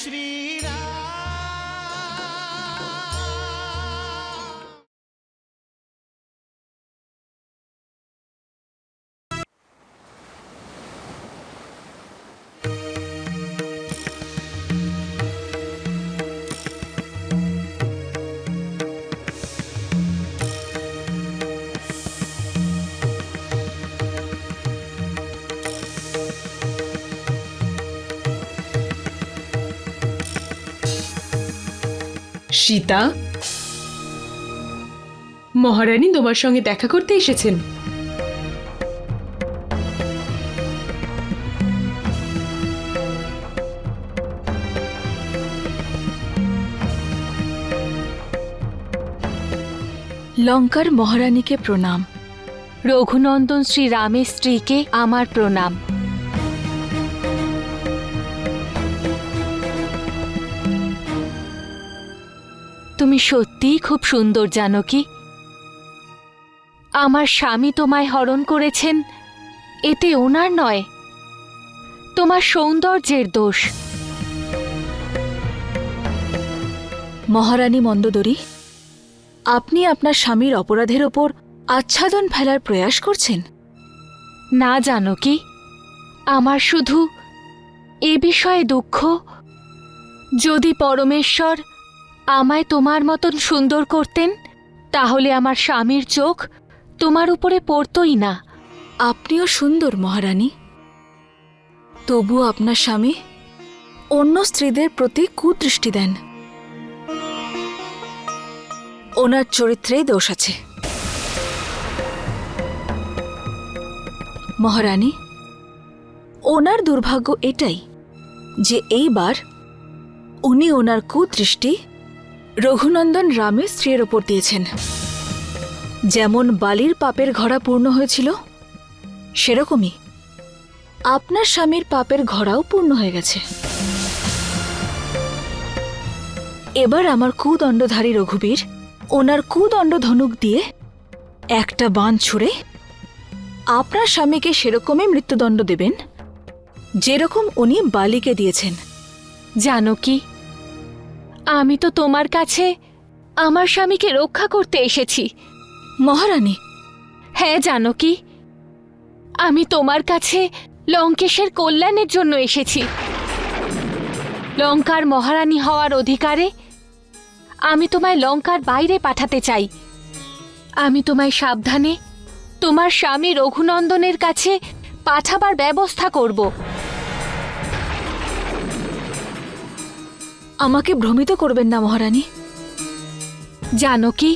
শ্রীরাম। সীতা, মহারানী তোমার সঙ্গে দেখা করতে এসেছেন। লঙ্কার মহারানীকে প্রণাম। রঘুনন্দন শ্রীরামের স্ত্রীকে আমার প্রণাম। তুমি সত্যিই খুব সুন্দর, জানকী। আমার স্বামী তোমায় হরণ করেছেন, এতে ওনার নয়, তোমার সৌন্দর্যের দোষ। মহারানী মন্দোদরী, আপনি আপনার স্বামীর অপরাধের ওপর আচ্ছাদন ফেলার প্রয়াস করছেন? না জানকী, আমার শুধু এ বিষয়ে দুঃখ, যদি পরমেশ্বর আমায় তোমার মতন সুন্দর করতেন, তাহলে আমার স্বামীর চোখ তোমার উপরে পড়তই না। আপনিও সুন্দর মহারানী, তবুও আপনার স্বামী অন্য স্ত্রীদের প্রতি কুদৃষ্টি দেন। ওনার চরিত্রেই দোষ আছে। মহারানী, ওনার দুর্ভাগ্য এটাই যে এইবার উনি ওনার কুদৃষ্টি রঘুনন্দন রামের স্ত্রীর ওপর দিয়েছেন। যেমন বালির পাপের ঘড়া পূর্ণ হয়েছিল, সেরকমই আপনার স্বামীর পাপের ঘড়াও পূর্ণ হয়ে গেছে। এবার আমার কুদণ্ডধারী রঘুবীর ওনার কুদণ্ড ধনুক দিয়ে একটা বাণ ছুঁড়ে আপনার স্বামীকে সেরকমই মৃত্যুদণ্ড দেবেন যেরকম উনি বালিকে দিয়েছেন। জানকী, আমি তো তোমার কাছে আমার স্বামীকে রক্ষা করতে এসেছি। মহারানী, হ্যাঁ জানকী, আমি তোমার কাছে লঙ্কেশের কল্যাণের জন্য এসেছি। লঙ্কার মহারানী হওয়ার অধিকারে আমি তোমায় লঙ্কার বাইরে পাঠাতে চাই। আমি তোমায় সাবধানে তোমার স্বামী রঘুনন্দনের কাছে পাঠাবার ব্যবস্থা করব। আমাকে ভ্রমিত করবেন না মহারানী। জানকী,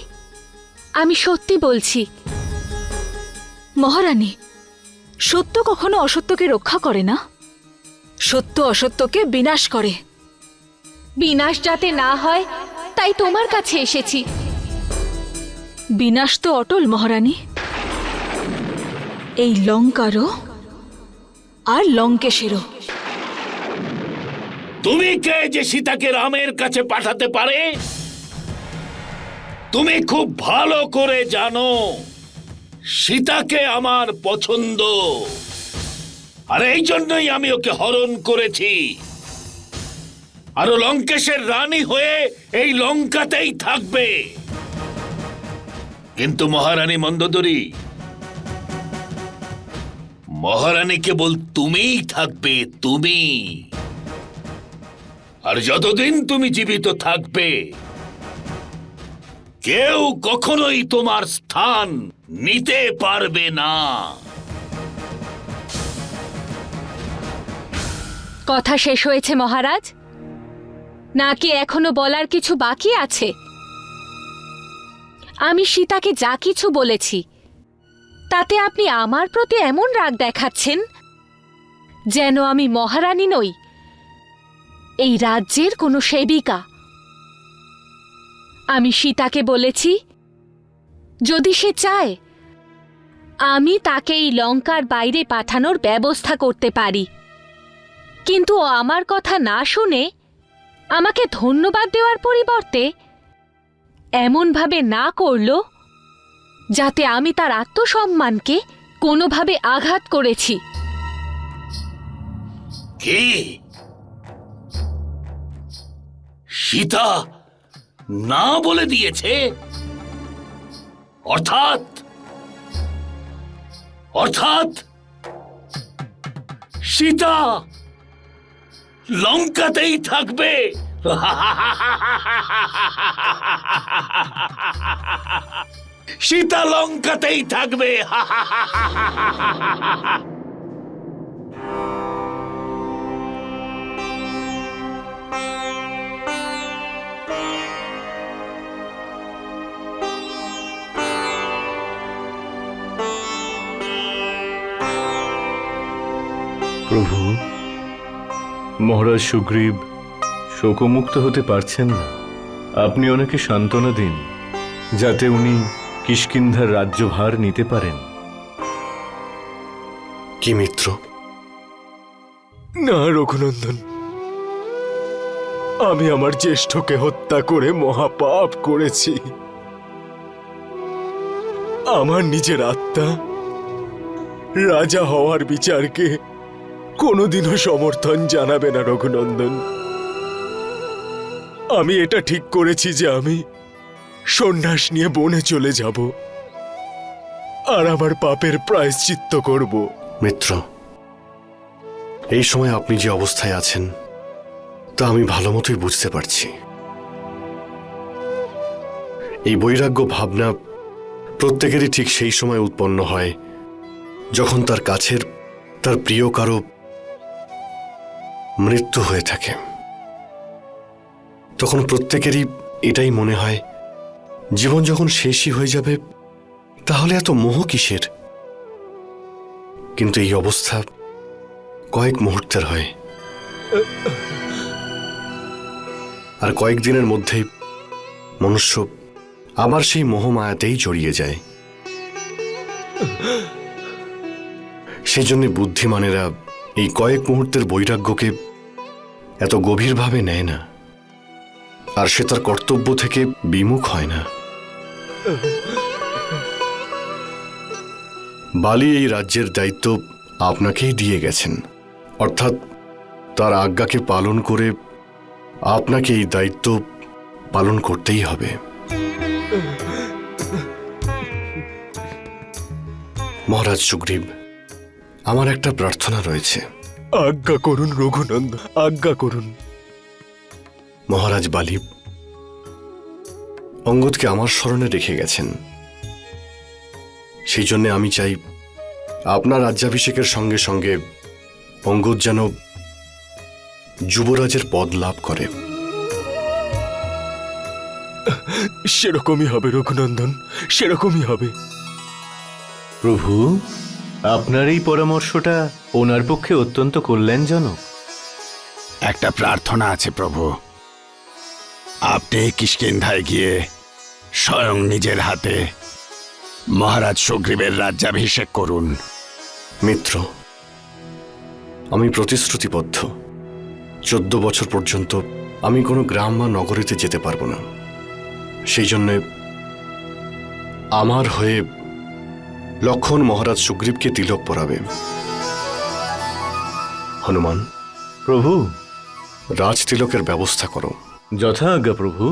আমি সত্যি বলছি। মহারানী, সত্য কখনো অসত্যকে রক্ষা করে না, সত্য অসত্যকে বিনাশ করে। বিনাশ যাতে না হয় তাই তোমার কাছে এসেছি। বিনাশ তো অটল মহারানী, এই লঙ্কারও আর লঙ্কেশেরও। তুমি কে যে সীতাকে রামের কাছে পাঠাতে পারে? তুমি খুব ভালো করে জানো সীতাকে আমার পছন্দ, আর এই জন্যই আমি ওকে হরণ করেছি। আর লঙ্কেশের রানী হয়ে এই লঙ্কাতেই থাকবে। কিন্তু মহারানী মন্দোদরী, মহারানী কেবল তুমিই থাকবে, তুমি। আর যতদিন তুমি জীবিত থাকবে, কেউ কখনোই তোমার স্থান নিতে পারবে না। কথা শেষ হয়েছে মহারাজ, নাকি এখনো বলার কিছু বাকি আছে? আমি সীতাকে যা কিছু বলেছি তাতে আপনি আমার প্রতি এমন রাগ দেখাচ্ছেন যেন আমি মহারানী নই, এই রাজ্যের কোনো সেবিকা। আমি সীতাকে বলেছি যদি সে চায় আমি তাকে এই লঙ্কার বাইরে পাঠানোর ব্যবস্থা করতে পারি। কিন্তু ও আমার কথা না শুনে আমাকে ধন্যবাদ দেওয়ার পরিবর্তে এমনভাবে না করল যাতে আমি তার আত্মসম্মানকে কোনোভাবে আঘাত করেছি। কি সীতা না বলে দিয়েছে, অর্থাৎ অর্থাৎ সীতা লঙ্কাতেই থাকবে। সীতা লঙ্কাতেই থাকবে। প্রভু, মহারাজ সুগ্রীব শোকমুক্ত হতে পারছেন না। আপনি ওনাকে সান্ত্বনা দিন, যাতে উনি কিষ্কিন্ধার রাজ্যভার নিতে পারেন। কি মিত্র? না রঘুনন্দন, আমি আমার জ্যেষ্ঠকে হত্যা করে মহাপাপ করেছি। আমার নিজের আত্মা রাজা হওয়ার বিচারকে কোনোদিনও সমর্থন জানাবে না রঘুনন্দন। আমি এটা ঠিক করেছি যে আমি সন্ন্যাস নিয়ে বনে চলে যাব আর আমার পাপের প্রায়শ্চিত্ত করব। মিত্র, এই সময় আপনি যে অবস্থায় আছেন তা আমি ভালো মতোই বুঝতে পারছি। এই বৈরাগ্য ভাবনা প্রত্যেকেরই ঠিক সেই সময় উৎপন্ন হয় যখন তার কাছের, তার প্রিয় কারো মৃত্যু হয়ে থাকে। তখন প্রত্যেকেরই এটাই মনে হয়, জীবন যখন শেষই হয়ে যাবে তাহলে এত মোহ কিসের? কিন্তু এই অবস্থা কয়েক মুহূর্তের হয়, আর কয়েকদিনের মধ্যেই মনুষ্য আবার সেই মোহমায়াতেই জড়িয়ে যায়। সেই জন্য বুদ্ধিমানেরা এই কয়েক মুহূর্তের বৈরাগ্যকে এত গভীরভাবে নেয় না, আর সে তার কর্তব্য থেকে বিমুখ হয় না। বালি এই রাজ্যের দায়িত্ব আপনাকেই দিয়ে গেছেন, অর্থাৎ তার আজ্ঞাকে পালন করে আপনাকে এই দায়িত্ব পালন করতেই হবে। মহারাজ সুগ্রীব, আমার একটা প্রার্থনা রয়েছে। আজ্ঞা করুন রঘুনন্দন, আজ্ঞা করুন। মহারাজ বালি অঙ্গদকে আমার স্মরণে রেখে গেছেন, সেই জন্য আমি চাই আপনার রাজ্যাভিষেকের সঙ্গে সঙ্গে অঙ্গদ যেন যুবরাজের পদ লাভ করে। সেরকমই হবে রঘুনন্দন, সেরকমই হবে। প্রভু, আপনার এই পরামর্শটা ওনার পক্ষে অত্যন্ত কল্যাণজনক। একটা প্রার্থনা আছে প্রভু, আপনি কিষ্কিন্ধায় গিয়ে স্বয়ং নিজের হাতে মহারাজ সুগ্রীবের রাজ্যাভিষেক করুন। মিত্র, আমি প্রতিশ্রুতিবদ্ধ। 14 বছর পর্যন্ত আমি কোনো গ্রাম বা নগরীতে যেতে পারবো না। সেই জন্যে আমার হয়ে লক্ষণ মহারাজ সুগ্রীবকে তিলক পরাবে। হনুমান, প্রভু, রাজ তিলকের ব্যবস্থা করো। যথা আজ্ঞা প্রভু।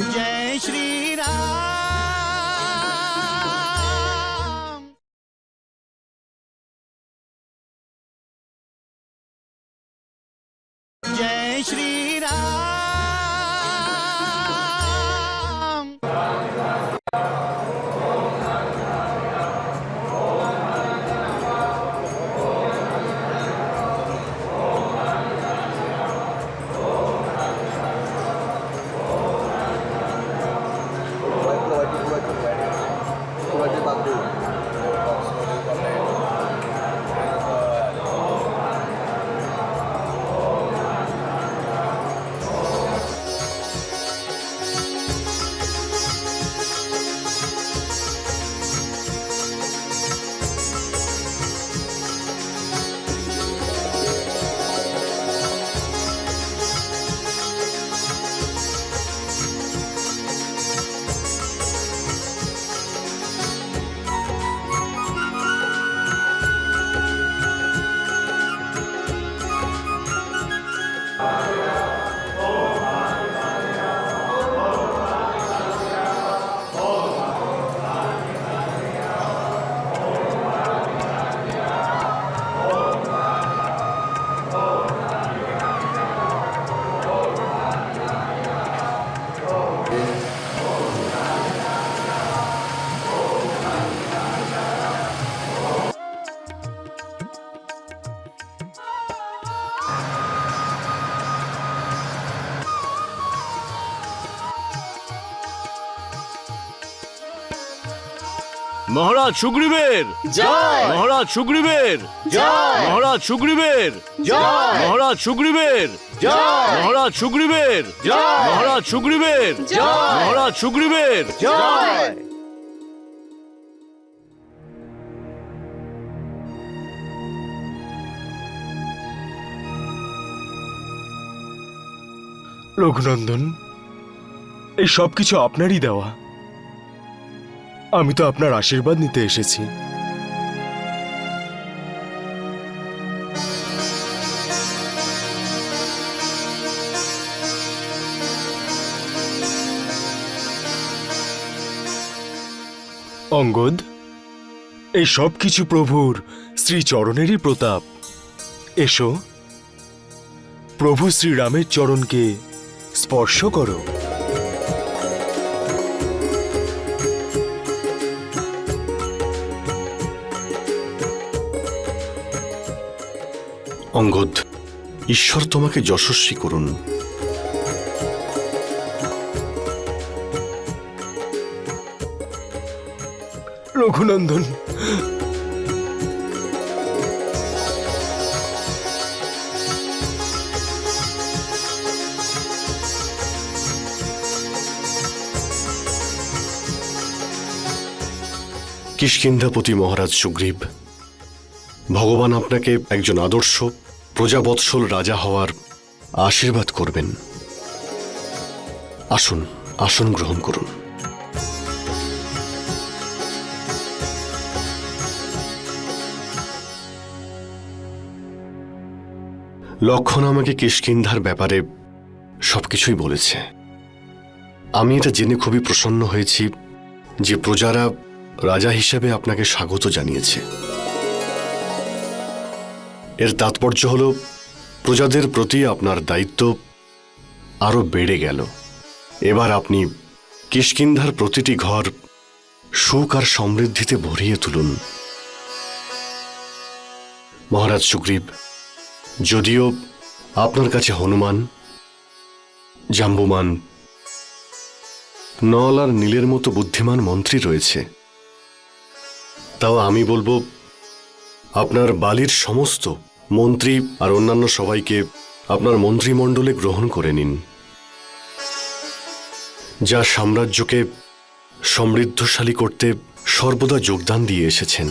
মহারাজ সুগ্রীবের মহারাজ সুগ্রীবের মহারাজ সুগ্রীবের মহারাজ সুগ্রীবের মহারাজ সুগ্রীবের মহারাজ সুগ্রীবের মহারাজ সুগ্রীবের রঘুনন্দন, এই সব কিছু আপনারই দেওয়া। আমি তো আপনার আশীর্বাদ নিতে এসেছি। অঙ্গদ, এই সব কিছু প্রভুর শ্রীচরণেরই প্রতাপ। এসো, প্রভু শ্রীরামের চরণকে স্পর্শ করো। অঙ্গদ, ঈশ্বর তোমাকে যশস্বী করুন। রঘুনন্দন, কিষ্কিন্ধাপতি মহারাজ সুগ্রীব, ভগবান আপনাকে একজন আদর্শ প্রজাবৎসল রাজা হওয়ার আশীর্বাদ করবেন। আসুন, আসন গ্রহণ করুন। লক্ষণ আমাকে কিষ্কিন্ধার ব্যাপারে সবকিছুই বলেছে। আমি এটা জেনে খুবই প্রসন্ন হয়েছি যে প্রজারা রাজা হিসেবে আপনাকে স্বাগত জানিয়েছে। এর তাৎপর্য হল প্রজাদের প্রতি আপনার দায়িত্ব আরো বেড়ে গেল। এবার আপনি কিষ্কিন্ধার প্রতিটি ঘর সুখ আর সমৃদ্ধিতে ভরিয়ে তুলুন। মহারাজ সুগ্রীব, যদিও আপনার কাছে হনুমান, জাম্বুমান, নল আর নীলের মতো বুদ্ধিমান মন্ত্রী রয়েছে, তাও আমি বলবো আপনার বালির সমস্ত মন্ত্রী আর অন্যান্য সবাইকে আপনার মন্ত্রিমণ্ডলে গ্রহণ করে নিন। যা সাম্রাজ্যকে সমৃদ্ধশালী করতে সর্বদা যোগদান দিয়ে এসেছেন,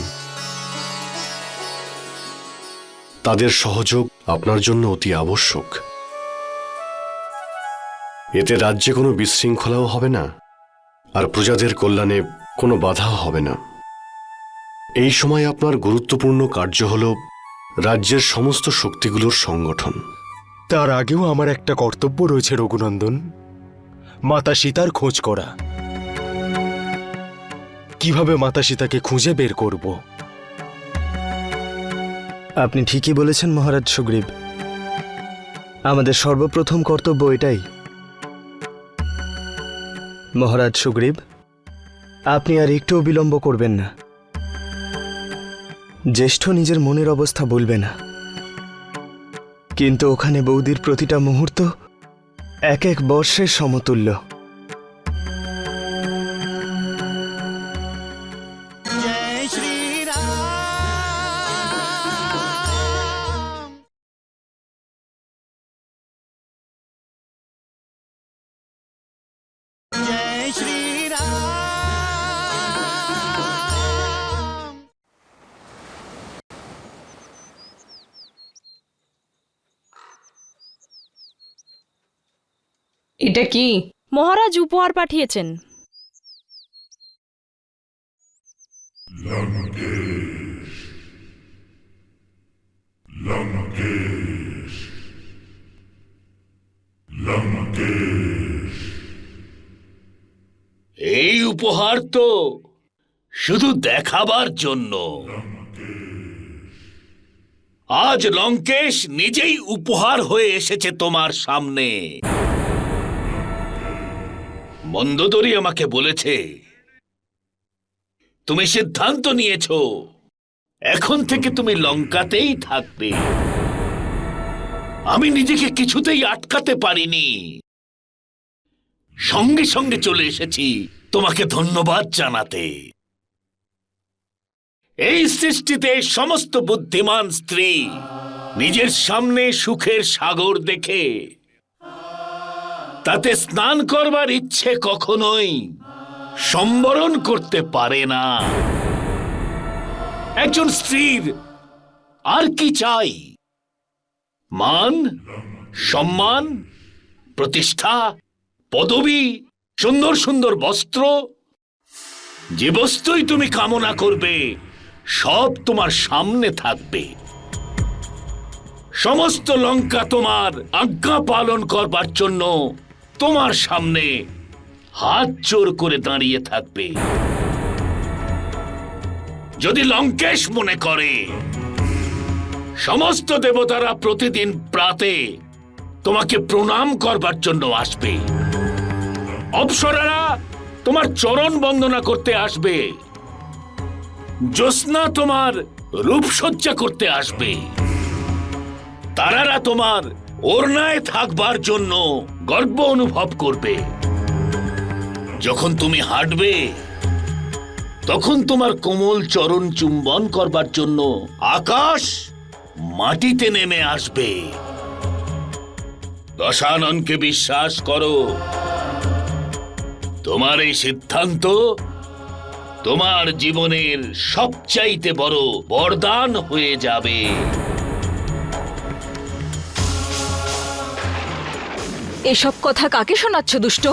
তাদের সহযোগ আপনার জন্য অতি আবশ্যক। এতে রাজ্যে কোনো বিশৃঙ্খলাও হবে না, আর প্রজাদের কল্যাণে কোনো বাধাও হবে না। এই সময় আপনার গুরুত্বপূর্ণ কার্য হল রাজ্যের সমস্ত শক্তিগুলোর সংগঠন। তার আগেও আমার একটা কর্তব্য রয়েছে রঘুনন্দন, মাতা সীতার খোঁজ করা। কিভাবে মাতা সীতাকে খুঁজে বের করব? আপনি ঠিকই বলেছেন মহারাজ সুগ্রীব, আমাদের সর্বপ্রথম কর্তব্য এটাই। মহারাজ সুগ্রীব, আপনি আর একটুও বিলম্ব করবেন না। জ্যেষ্ঠ নিজের মনের অবস্থা বলবে না, কিন্তু ওখানে বৌদির প্রতিটা মুহূর্ত এক এক বর্ষের সমতুল্য। এটা কি? মহারাজ উপহার পাঠিয়েছেন। এই উপহার তো শুধু দেখাবার জন্য। আজ লঙ্কেশ নিজেই উপহার হয়ে এসেছে তোমার সামনে। মন্দোদরী আমাকে বলেছে তুমি সিদ্ধান্ত নিয়েছ এখন থেকে তুমি লঙ্কাতেই থাকবে। আমি নিজেকে কিছুতেই আটকাতে পারিনি, সঙ্গে সঙ্গে চলে এসেছি তোমাকে ধন্যবাদ জানাতে। এই সৃষ্টিতে সমস্ত বুদ্ধিমান স্ত্রী নিজের সামনে সুখের সাগর দেখে তাতে স্নান করবার ইচ্ছে কখনোই সম্বরণ করতে পারে না। একজন স্ত্রীর আর কি চাই? মান, সম্মান, প্রতিষ্ঠা, পদবী, সুন্দর সুন্দর বস্ত্র। যে বস্তুই তুমি কামনা করবে সব তোমার সামনে থাকবে। সমস্ত লঙ্কা তোমার আজ্ঞা পালন করবার জন্য তোমার সামনে হাত জোর করে দাঁড়িয়ে থাকবে। যদি লঙ্কেশ মনে করে সমস্ত দেবতারা প্রতিদিন প্রাতে তোমাকে প্রণাম করবার জন্য আসবে, অপ্সরারা তোমার চরণ বন্দনা করতে আসবে, জ্যোৎস্না তোমার রূপসজ্জা করতে আসবে, তারারা তোমার ওড়নায় থাকবার জন্য গর্ব অনুভব করবে, যখন তুমি হাঁটবে তখন তোমার কোমল চরণ চুম্বন করবার জন্য আকাশ মাটিতে নেমে আসবে। দশাননকে বিশ্বাস করো, তোমার এই সিদ্ধান্ত তোমার জীবনের সবচাইতে বড় বরদান হয়ে যাবে। এসব কথা কাকে শোনাচ্ছ দুষ্ট?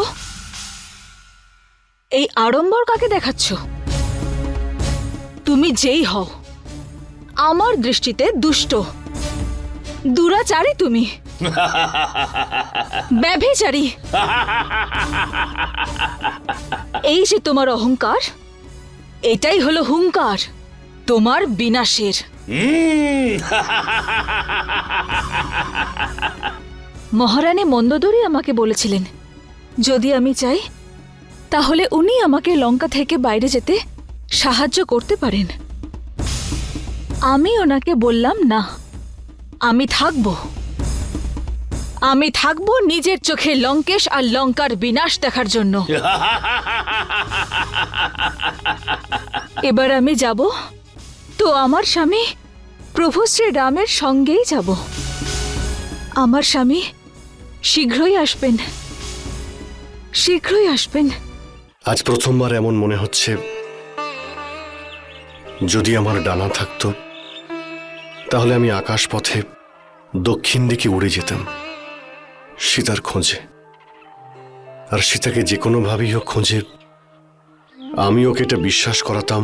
এই আড়ম্বর কাকে দেখাচ্ছ? তুমি যেই হও, আমার দৃষ্টিতে দুষ্ট, দুরাচারী তুমি, ব্যভিচারী। এই যে তোমার অহংকার, এটাই হলো হুঙ্কার তোমার বিনাশের। মহারানী মন্দোদরী আমাকে বলেছিলেন যদি আমি চাই তাহলে উনি আমাকে লঙ্কা থেকে বাইরে যেতে সাহায্য করতে পারেন। আমি ওনাকে বললাম না, আমি থাকবো নিজের চোখে লঙ্কেশ আর লঙ্কার বিনাশ দেখার জন্য। এবার আমি যাব তো আমার স্বামী প্রভু শ্রী রামের সঙ্গেই যাব। আমার স্বামী শীঘ্রই আসবেন, শীঘ্রই আসবেন। আজ প্রথমবার এমন মনে হচ্ছে যদি আমার ডানা থাকতো তাহলে আমি আকাশ পথে দক্ষিণ দিকে উড়ে যেতাম সীতার খোঁজে, আর সীতাকে যে কোনোভাবেই হোক খোঁজে আমি ওকে এটা বিশ্বাস করাতাম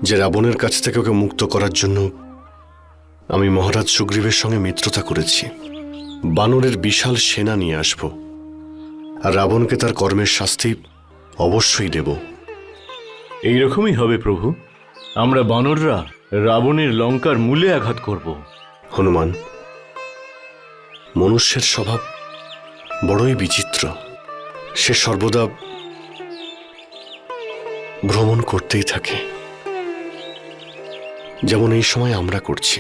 যে রাবণের কাছ থেকে ওকে মুক্ত করার জন্য আমি মহারাজ সুগ্রীবের সঙ্গে মিত্রতা করেছি, বানরের বিশাল সেনা নিয়ে আসব, আর রাবণকে তার কর্মের শাস্তি অবশ্যই দেব। এইরকমই হবে প্রভু। আমরা বানররা রাবণের লঙ্কার মূলে আঘাত করব। হনুমান, মনুষ্যের স্বভাব বড়ই বিচিত্র। সে সর্বদা ভ্রমণ করতেই থাকে, যেমন এই সময় আমরা করছি।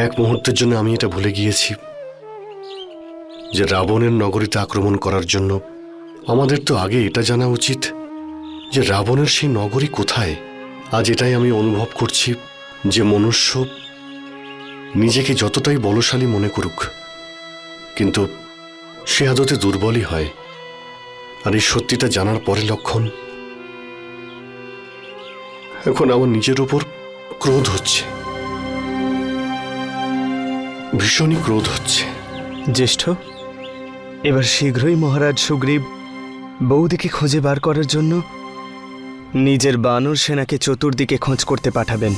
এক মুহূর্তের জন্য আমি এটা ভুলে গিয়েছি যে রাবণের নগরীতে আক্রমণ করার জন্য আমাদের তো আগে এটা জানা উচিত যে রাবণের সেই নগরী কোথায়। আজ এটাই আমি অনুভব করছি যে মনুষ্য নিজেকে যতটাই বলশালী মনে করুক কিন্তু সে আদতে দুর্বলই হয়। আর এই সত্যিটা জানার পরে লক্ষণ, এখন আমার নিজের উপর ক্রোধ হচ্ছে, ভীষণই ক্রোধ হচ্ছে। জ্যেষ্ঠ, এবার শীঘ্রই মহারাজ সুগ্রীব বৌদিকে খুঁজে বার করার জন্য নিজের বানর সেনাকে চতুর্দিকে খোঁজ করতে পাঠাবেন।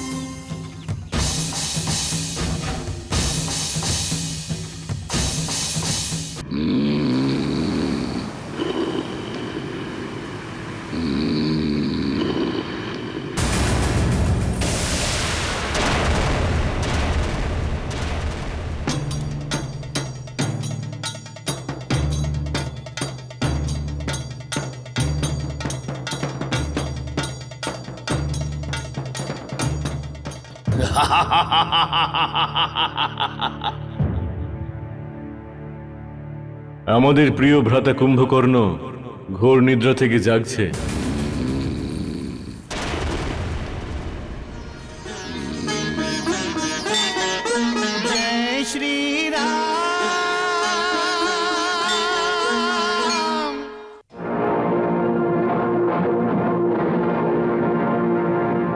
আমাদের প্রিয় ভ্রাতা কুম্ভকর্ণ ঘোর নিদ্রা থেকে জাগছে। শ্রী